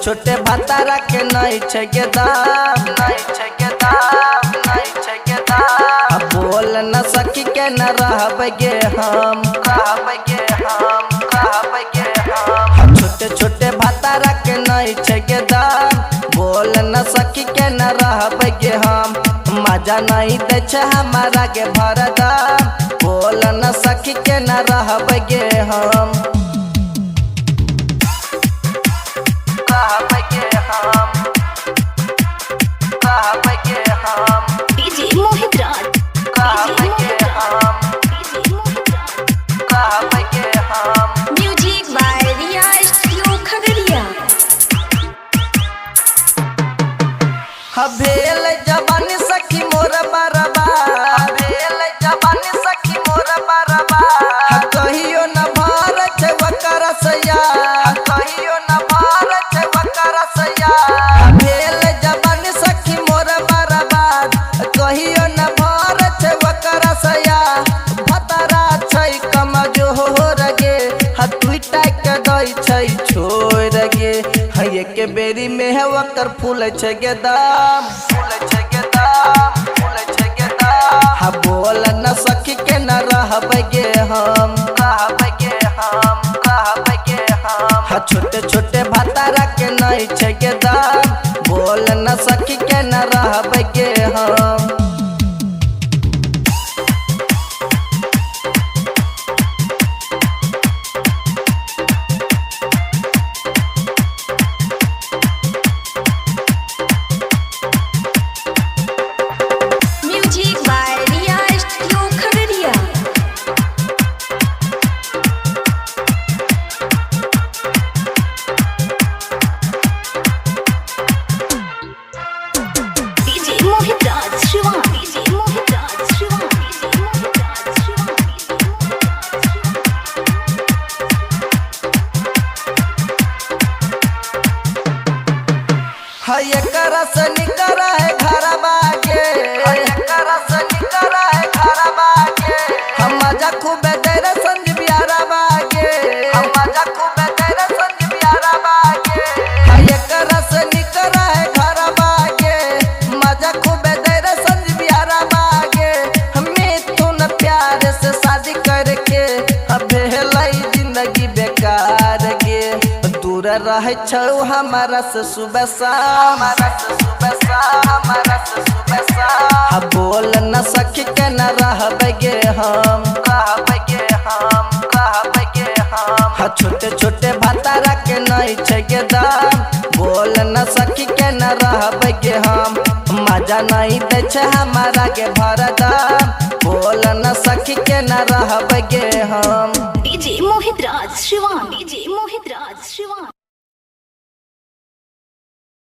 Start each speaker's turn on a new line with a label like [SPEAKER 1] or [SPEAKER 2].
[SPEAKER 1] छोटे भातारा के नहीं छे के दाम, नहीं छे के दाम, नहीं छे के दाम। अब बोल न सकी के न रहबगे हम, रहबगे हम, रहबगे हम। छोटे छोटे भातारा के नहीं छे के दाम, बोल न सकी के न रहबगे हम। मजा नहीं दे छे हमारा के भरदाम, बोल न सकी के न रहबगे हम। भेल जवानी सखी मोर बरबा, भेल जवानी सखी मोर बरबा। कहियो न भारत वकर सया, कहियो न भारत वकर सया। भेल जवानी सखी मोर बरबा, कहियो न भारत वकर सया। भतरा छै कमजोर गे, टूटा के दै छै छोड़ गे। एक बेरी में है वकर फूल छे गे दाम, फूल छे गे दाम, फूल छे गे दाम। बोल न सकी के न रहबगे हम, रहबगे हम, रहबगे हम। छोटे छोटे भातारा के नहीं छे गे दाम, बोल न सकी के न रहबगे हम। एक रस निकरा है घर बागे, एक रस निकरा है घर बागे। हम मजा खूब देर संज बियारा बागे, हम मजा खूब देर संज बियारा बागे। एक रस निकरा है घर बागे, मजा खूब देर संज बियारा बागे। हमें तो न प्यार से शादी करके अब भेलई जिंदगी बेकार गे। दूर रहे छौ हमारा से सुबह शाम, हमारा से सुबह शाम, हमारा से सुबह शाम। बोल न सकी के न रहबगे हम, रहबगे हम, रहबगे हम। छोटे छोटे भातारा के नहीं छे गे दाम, बोल न सकी के न रहबगे हम। मजा नहीं दे छे हमारा के भरदाम, बोल न सकी के न रहबगे हम।
[SPEAKER 2] डीजे मोहित राज शिवान, डीजे मोहित राज शिवान।